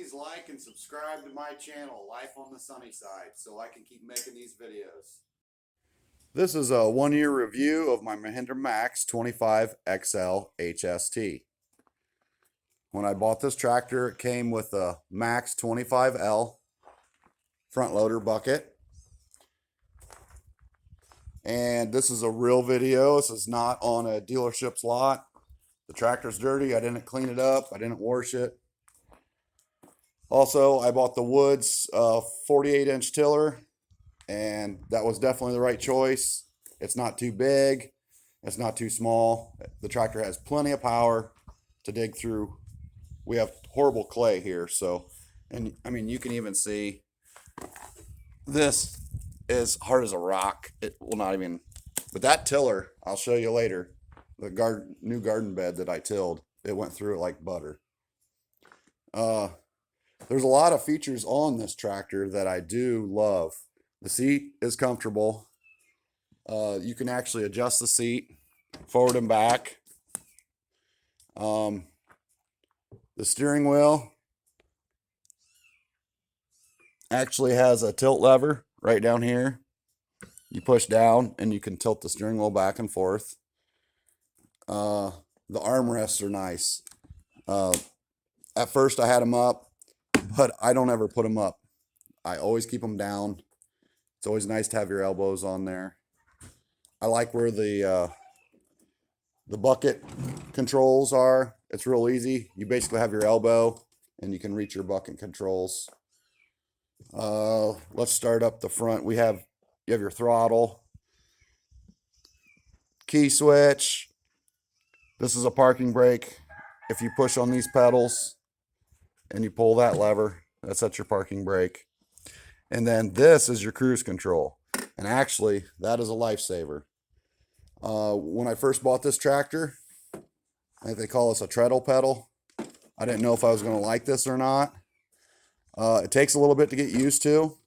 please like and subscribe to my channel, Life on the Sunny Side, so I can keep making these videos. This is a 1-year review of my Mahindra Max 25XL HST. When I bought this tractor, it came with a Max 25L front loader bucket. And this is a real video. This is not on a dealership's lot. The tractor's dirty. I didn't clean it up. I didn't wash it. Also, I bought the Woods 48-inch tiller, and that was definitely the right choice. It's not too big. It's not too small. The tractor has plenty of power to dig through. We have horrible clay here, so, and I mean, you can even see this is hard as a rock. It will not even, but that tiller, I'll show you later, the new garden bed that I tilled, it went through it like butter. There's a lot of features on this tractor that I do love. The seat is comfortable. You can actually adjust the seat forward and back. The steering wheel actually has a tilt lever right down here. You push down and you can tilt the steering wheel back and forth. The armrests are nice. At first I had them up, but I don't ever put them up. I always keep them down. It's always nice to have your elbows on there. I like where the bucket controls are. It's real easy. You basically have your elbow and you can reach your bucket controls. Let's start up the front. You have your throttle, key switch. This is a parking brake. If you push on these pedals and you pull that lever, that sets your parking brake. And then this is your cruise control. And actually, that is a lifesaver. When I first bought this tractor, I think they call this a treadle pedal. I didn't know if I was going to like this or not. It takes a little bit to get used to,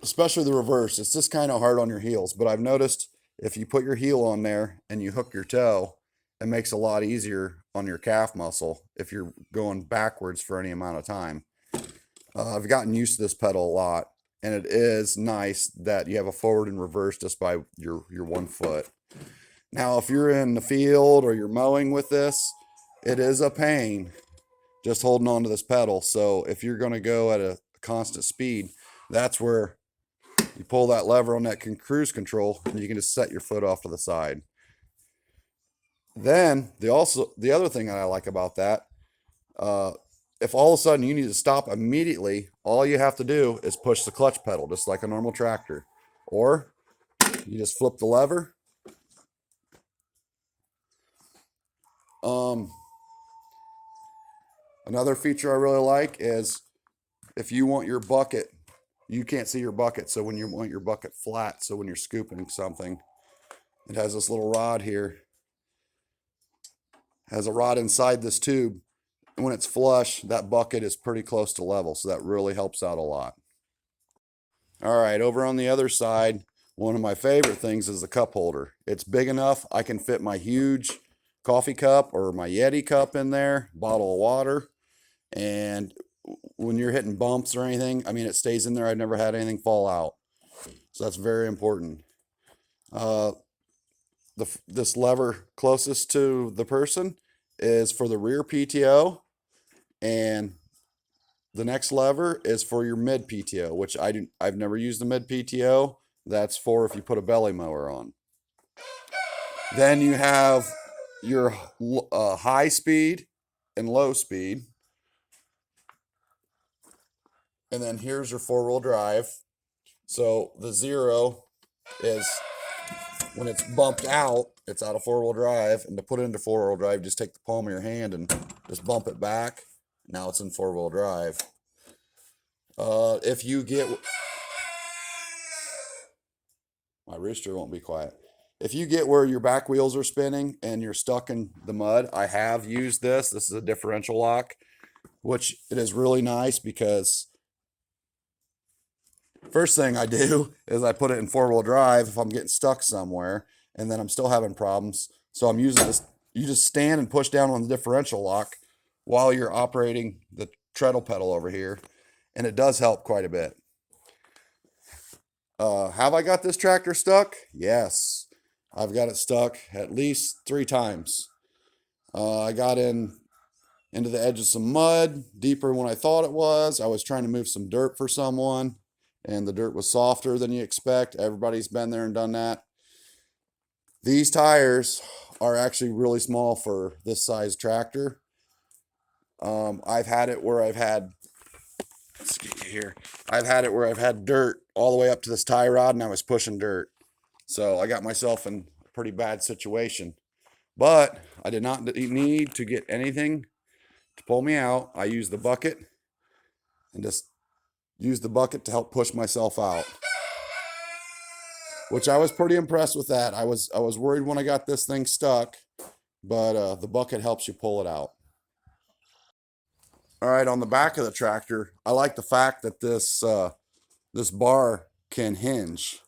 especially the reverse. It's just kind of hard on your heels, but I've noticed if you put your heel on there and you hook your toe, it makes it a lot easier on your calf muscle if you're going backwards for any amount of time. I've gotten used to this pedal a lot, and it is nice that you have a forward and reverse just by your 1 foot. Now, if you're in the field or you're mowing with this, it is a pain just holding on to this pedal. So if you're going to go at a constant speed, that's where you pull that lever on that cruise control and you can just set your foot off to the side. Then the other thing that I like about that, if all of a sudden you need to stop immediately, all you have to do is push the clutch pedal just like a normal tractor, or you just flip the lever. Another feature I really like is if you want your bucket, you can't see your bucket. So when you want your bucket flat, so when you're scooping something, it has this little rod here. It has a rod inside this tube. And when it's flush, that bucket is pretty close to level. So that really helps out a lot. All right, over on the other side, one of my favorite things is the cup holder. It's big enough I can fit my huge coffee cup or my Yeti cup in there, bottle of water. And when you're hitting bumps or anything, I mean, it stays in there. I've never had anything fall out. So that's very important. This lever closest to the person is for the rear PTO. And the next lever is for your mid PTO, which I've never used the mid PTO. That's for if you put a belly mower on. Then you have your high speed and low speed. And then here's your 4-wheel drive. So the 0 is when it's bumped out, it's out of 4-wheel drive. And to put it into 4-wheel drive, just take the palm of your hand and just bump it back. Now it's in 4-wheel drive. If you get, my rooster won't be quiet. If you get where your back wheels are spinning and you're stuck in the mud, I have used this. This is a differential lock, which it is really nice because first thing I do is I put it in 4-wheel drive if I'm getting stuck somewhere and then I'm still having problems. So I'm using this. You just stand and push down on the differential lock while you're operating the treadle pedal over here, and it does help quite a bit. Have I got this tractor stuck? Yes, I've got it stuck at least 3 times. I got into the edge of some mud, deeper than I thought it was. I was trying to move some dirt for someone, and the dirt was softer than you expect. Everybody's been there and done that. These tires are actually really small for this size tractor. I've had it where I've had, let's get you here. I've had it where I've had dirt all the way up to this tie rod, and I was pushing dirt. So I got myself in a pretty bad situation. But I did not need to get anything to pull me out. I used the bucket and just used the bucket to help push myself out, which I was pretty impressed with that. I was worried when I got this thing stuck, but the bucket helps you pull it out. All right, on the back of the tractor, I like the fact that this bar can hinge.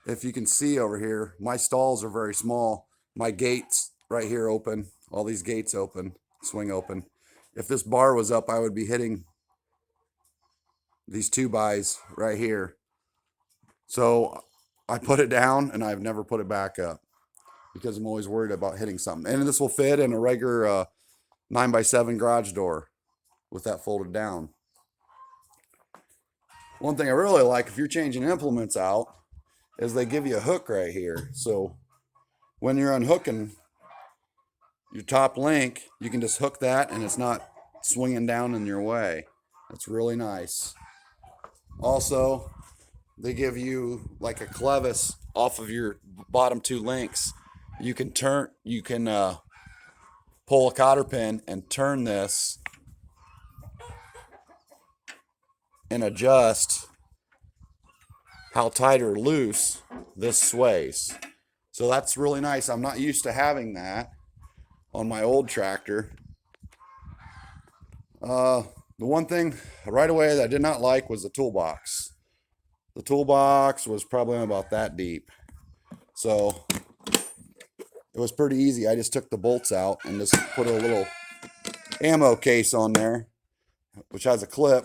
If you can see over here, my stalls are very small. My gates right here open, all these gates open, swing open. If this bar was up, I would be hitting these 2-bys right here. So I put it down, and I've never put it back up because I'm always worried about hitting something. And this will fit in a regular 9x7 garage door with that folded down. One thing I really like, if you're changing implements out, is they give you a hook right here. So when you're unhooking your top link, you can just hook that, and it's not swinging down in your way. That's really nice. Also, they give you like a clevis off of your bottom 2 links. You can pull a cotter pin and turn this and adjust how tight or loose this sways. So that's really nice. I'm not used to having that on my old tractor. The one thing right away that I did not like was the toolbox. The toolbox was probably about that deep. So it was pretty easy. I just took the bolts out and just put a little ammo case on there, which has a clip,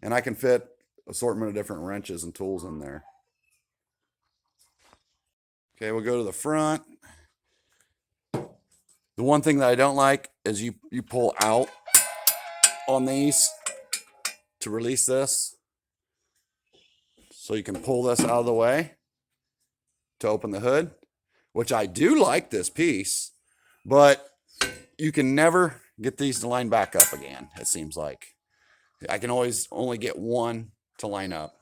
and I can fit assortment of different wrenches and tools in there. Okay, we'll go to the front. The one thing that I don't like is you pull out on these to release this. So you can pull this out of the way to open the hood, which I do like this piece, but you can never get these to line back up again, it seems like. I can always only get one to line up,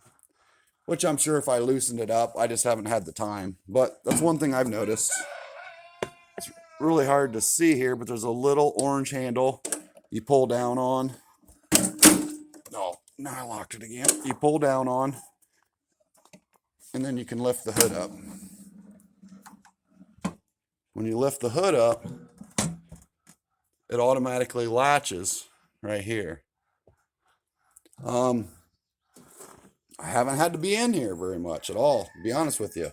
which I'm sure if I loosened it up, I just haven't had the time. But that's one thing I've noticed. It's really hard to see here, but there's a little orange handle you pull down on. Oh, now I locked it again. You pull down on, and then you can lift the hood up. When you lift the hood up, it automatically latches right here. I haven't had to be in here very much at all, to be honest with you.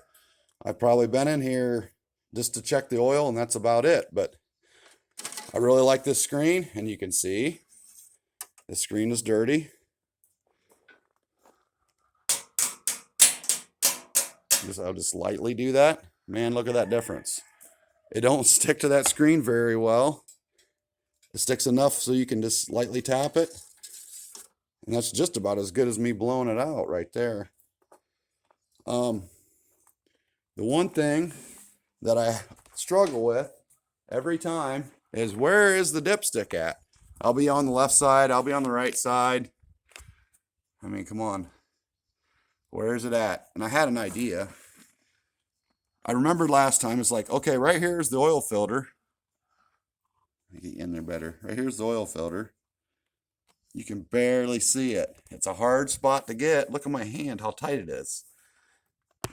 I've probably been in here just to check the oil, and that's about it. But I really like this screen, and you can see the screen is dirty. I'll just lightly do that. Man, look at that difference. It don't stick to that screen very well. It sticks enough so you can just lightly tap it. And that's just about as good as me blowing it out right there. The one thing that I struggle with every time is, where is the dipstick at? I'll be on the left side. I'll be on the right side. I mean, come on. Where is it at? And I had an idea. I remembered last time, it's like, okay, right here is the oil filter. Let me get you in there better. Right here's the oil filter. You can barely see it. It's a hard spot to get. Look at my hand, how tight it is.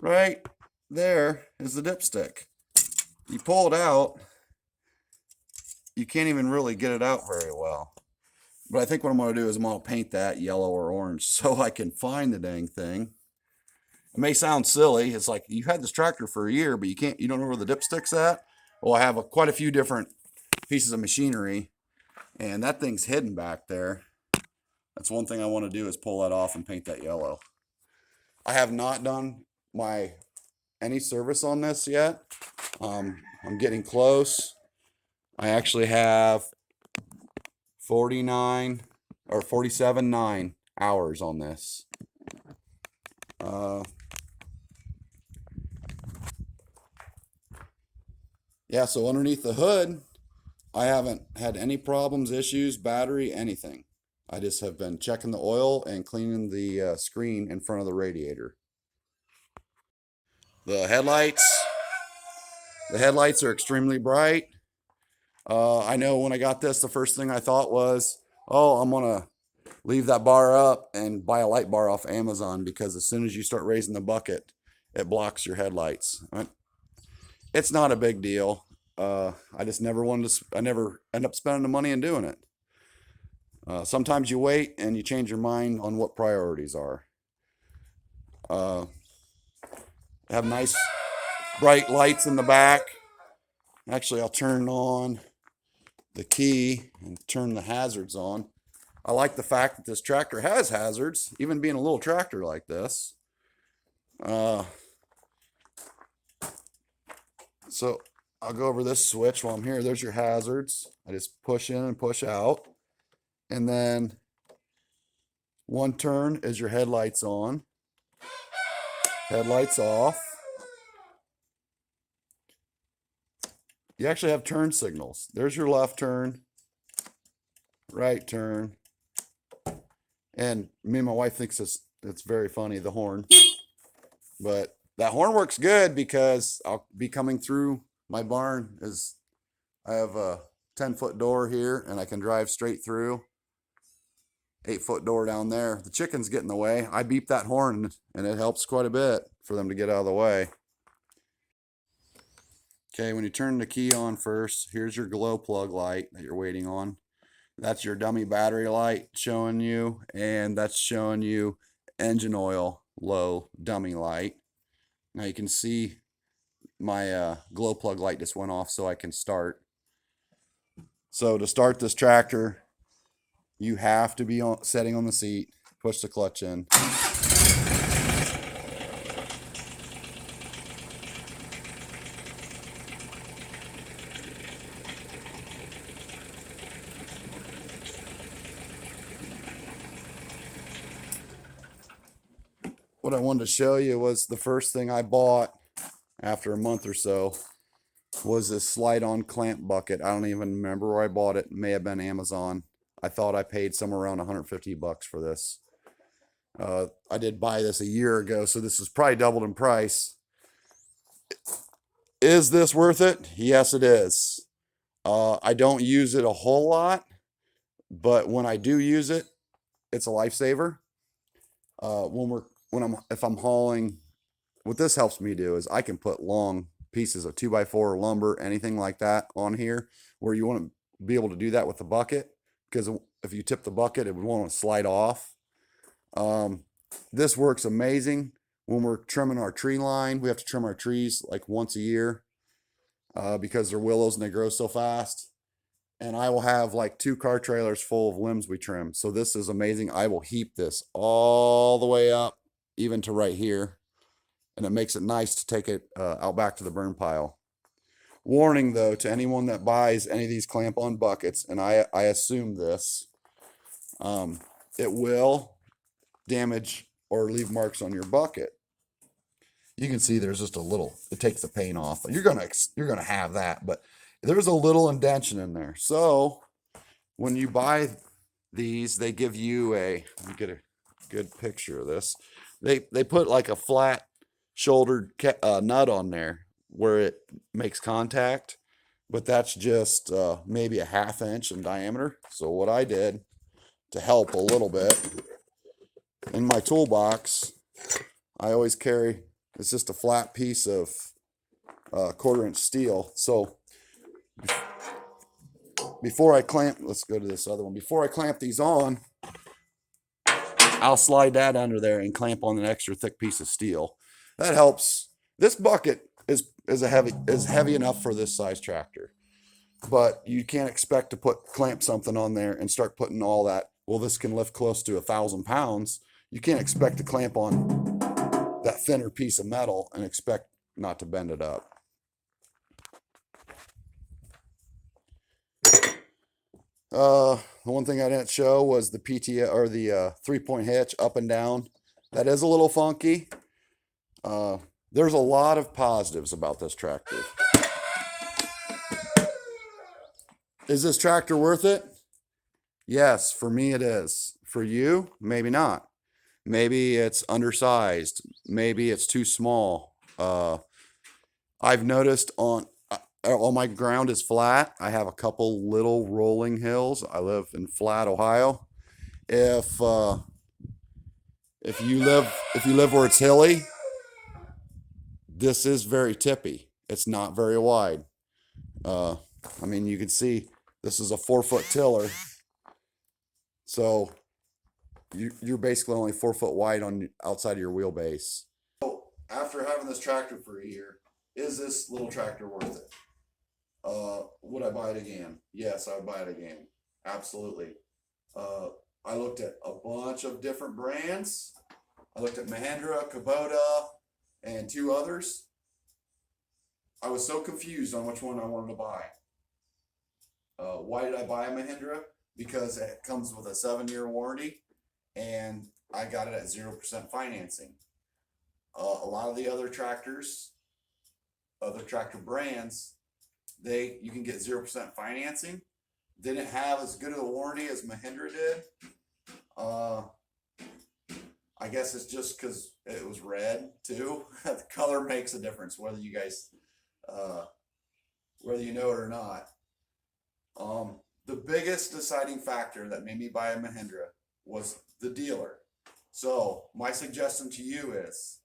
Right there is the dipstick. You pull it out, you can't even really get it out very well. But I think what I'm going to do is I'm going to paint that yellow or orange so I can find the dang thing. It may sound silly. It's like, you had this tractor for a year, but you don't know where the dipstick's at. Well, I have quite a few different pieces of machinery, and that thing's hidden back there. That's one thing I want to do is pull that off and paint that yellow. I have not done any service on this yet. I'm getting close. I actually have 49 or 47.9 hours on this. Yeah, so underneath the hood, I haven't had any problems, issues, battery, anything. I just have been checking the oil and cleaning the screen in front of the radiator. The headlights are extremely bright. I know when I got this, the first thing I thought was, oh, I'm gonna leave that bar up and buy a light bar off Amazon, because as soon as you start raising the bucket, it blocks your headlights. It's not a big deal. I just never wanted to, I never end up spending the money and doing it. Sometimes you wait and you change your mind on what priorities are. Have nice bright lights in the back. Actually, I'll turn on the key and turn the hazards on. I like the fact that this tractor has hazards, even being a little tractor like this. So I'll go over this switch while I'm here. There's your hazards. I just push in and push out. And then one turn is your headlights on, headlights off. You actually have turn signals. There's your left turn, right turn. And me and my wife thinks it's very funny, the horn. But that horn works good because I'll be coming through my barn. I have a 10-foot door here and I can drive straight through. 8-foot door down there. The chickens get in the way. I beep that horn and it helps quite a bit for them to get out of the way. Okay, when you turn the key on first, here's your glow plug light that you're waiting on. That's your dummy battery light showing you, and that's showing you engine oil low dummy light. Now you can see my glow plug light just went off so I can start. So to start this tractor, you have to be sitting on the seat, push the clutch in. What I wanted to show you was the first thing I bought after a month or so was this slide-on clamp bucket. I don't even remember where I bought it. It may have been Amazon. I thought I paid somewhere around 150 bucks for this. I did buy this a year ago, so this is probably doubled in price. Is this worth it? Yes, it is. I don't use it a whole lot, but when I do use it, it's a lifesaver. If I'm hauling, what this helps me do is I can put long pieces of 2x4 lumber, anything like that on here, where you want to be able to do that with the bucket, because if you tip the bucket, it would want to slide off. This works amazing when we're trimming our tree line. We have to trim our trees like once a year because they're willows and they grow so fast. And I will have like 2 car trailers full of limbs we trim. So this is amazing. I will heap this all the way up, even to right here. And it makes it nice to take it out back to the burn pile. Warning though, to anyone that buys any of these clamp-on buckets, and I assume this, it will damage or leave marks on your bucket. You can see there's just a little, it takes the paint off. You're gonna have that, but there's a little indentation in there. So when you buy these, they give you let me get a good picture of this. They put like a flat shouldered nut on there where it makes contact, but that's just maybe a 1/2 inch in diameter. So what I did to help a little bit, in my toolbox, I always carry, it's just a flat piece of 1/4 inch steel. So before I clamp, let's go to this other one. Before I clamp these on, I'll slide that under there and clamp on an extra thick piece of steel. That helps. This bucket is heavy enough for this size tractor. But you can't expect to clamp something on there and start putting all that. Well, this can lift close to 1,000 pounds. You can't expect to clamp on that thinner piece of metal and expect not to bend it up. The one thing I didn't show was the PTA or the 3-point hitch up and down. That is a little funky. There's a lot of positives about this tractor. Is this tractor worth it? Yes, for me it is. For you, maybe not. Maybe it's undersized. Maybe it's too small. I've noticed all my ground is flat. I have a couple little rolling hills. I live in flat Ohio. If you live where it's hilly, this is very tippy. It's not very wide. I mean, you can see this is a 4-foot tiller, so you're basically only 4 foot wide on outside of your wheelbase. So after having this tractor for a year, is this little tractor worth it? Would I buy it again? Yes, I would buy it again. Absolutely. I looked at a bunch of different brands. I looked at Mahindra, Kubota, and 2 others. I was so confused on which one I wanted to buy. Why did I buy a Mahindra? Because it comes with a 7-year warranty, and I got it at 0% financing. A lot of the other tractors, other tractor brands, you can get 0% financing. Didn't have as good of a warranty as Mahindra did. I guess it's just because it was red too. The color makes a difference, whether you guys, whether you know it or not. The biggest deciding factor that made me buy a Mahindra was the dealer. So my suggestion to you is,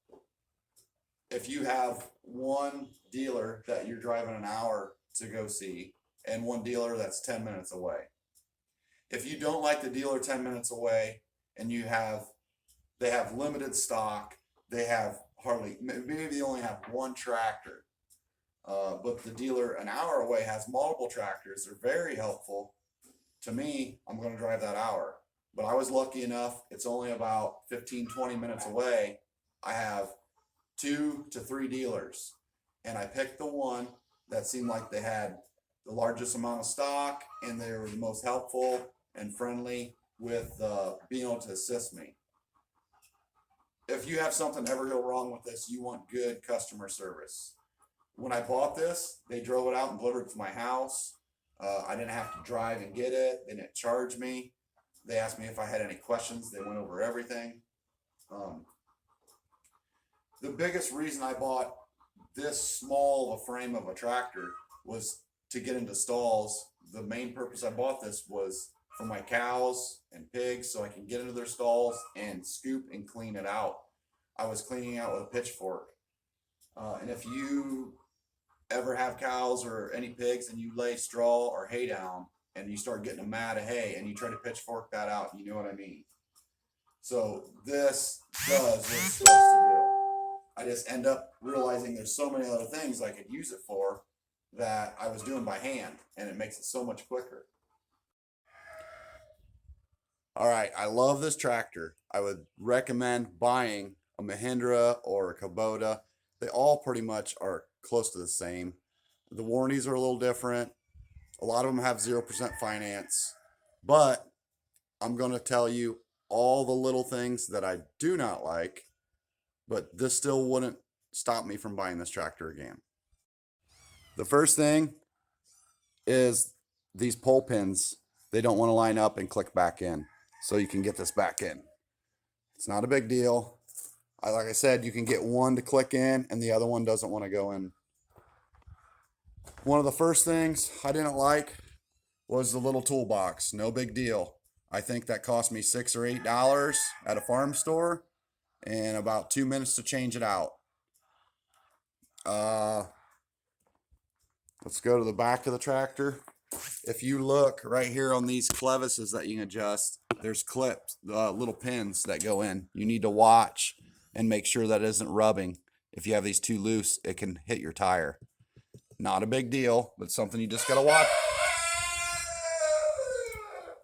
if you have one dealer that you're driving an hour to go see and one dealer that's 10 minutes away, if you don't like the dealer 10 minutes away and they have limited stock, they have maybe they only have one tractor, but the dealer an hour away has multiple tractors, they're very helpful. To me, I'm going to drive that hour. But I was lucky enough, it's only about 15-20 minutes away. I have 2 to 3 dealers, and I picked the one that seemed like they had the largest amount of stock, and they were the most helpful and friendly with being able to assist me. If you have something ever go wrong with this, you want good customer service. When I bought this, they drove it out and delivered it to my house. I didn't have to drive and get it. They didn't charge me. They asked me if I had any questions. They went over everything. The biggest reason I bought this small of a frame of a tractor was to get into stalls. The main purpose I bought this was for my cows and pigs, so I can get into their stalls and scoop and clean it out. I was cleaning out with a pitchfork. And if you ever have cows or any pigs and you lay straw or hay down and you start getting a mat of hay and you try to pitchfork that out, you know what I mean? So this does what it's supposed to do. I just end up realizing there's so many other things I could use it for that I was doing by hand, and it makes it so much quicker. All right, I love this tractor. I would recommend buying a Mahindra or a Kubota. They all pretty much are close to the same. The warranties are a little different. A lot of them have 0% finance, but I'm going to tell you all the little things that I do not like, but this still wouldn't stop me from buying this tractor again. The first thing is these pull pins. They don't want to line up and click back in, so you can get this back in. It's not a big deal. Like I said, you can get one to click in and the other one doesn't want to go in. One of the first things I didn't like was the little toolbox. No big deal. I think that cost me $6 or $8 at a farm store and about 2 minutes to change it out. Let's go to the back of the tractor. If you look right here on these clevises that you can adjust, there's clips, little pins that go in. You need to watch and make sure that isn't rubbing. If you have these too loose, it can hit your tire. Not a big deal, but something you just gotta watch.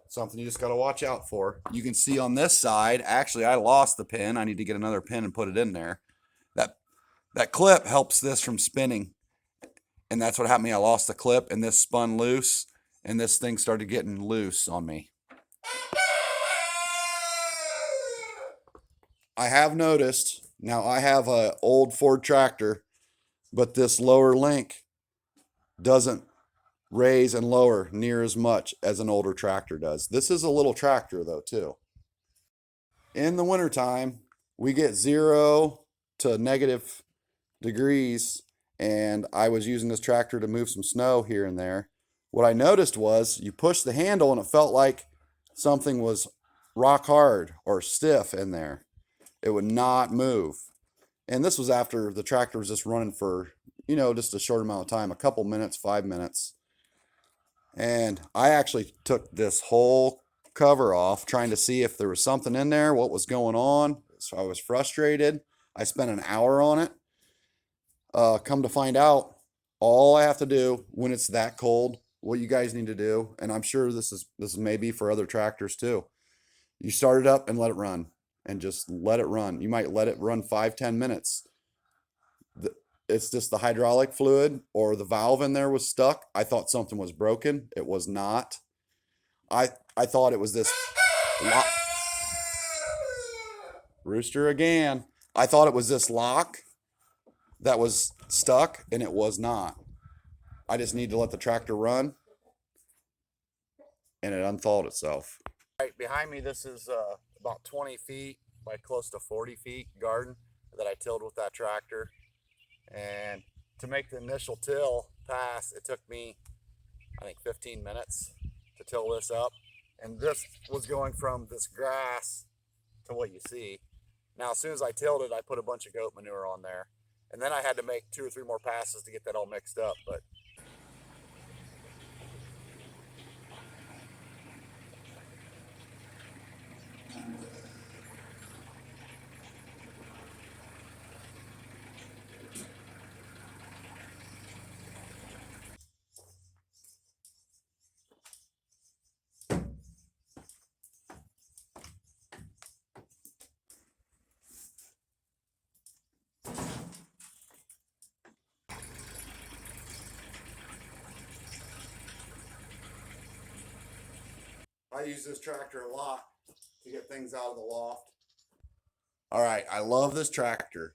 Something you just gotta watch out for. You can see on this side, actually I lost the pin. I need to get another pin and put it in there. That clip helps this from spinning. And that's what happened to me. I lost the clip and this spun loose and this thing started getting loose on me. I have noticed, now I have an old Ford tractor, but this lower link doesn't raise and lower near as much as an older tractor does. This is a little tractor though too. In the wintertime, we get 0 to negative degrees, and I was using this tractor to move some snow here and there. What I noticed was you push the handle and it felt like something was rock hard or stiff in there. It would not move. And this was after the tractor was just running for, just a short amount of time, a couple minutes, 5 minutes. And I actually took this whole cover off trying to see if there was something in there, what was going on. So I was frustrated. I spent an hour on it. Come to find out, all I have to do when it's that cold, what you guys need to do, and I'm sure this may be for other tractors too. You start it up and let it run, and just let it run. You might let it run 5-10 minutes. It's just the hydraulic fluid or the valve in there was stuck. I thought something was broken. It was not. I thought it was this lock. Rooster again. I thought it was this lock that was stuck, and it was not. I just need to let the tractor run, and it unthawed itself. Right behind me, this is about 20 feet by close to 40 feet garden that I tilled with that tractor. And to make the initial till pass, it took me, I think, 15 minutes to till this up. And this was going from this grass to what you see. Now, as soon as I tilled it, I put a bunch of goat manure on there. And then I had to make 2 or 3 more passes to get that all mixed up. But I use this tractor a lot to get things out of the loft. All right, I love this tractor.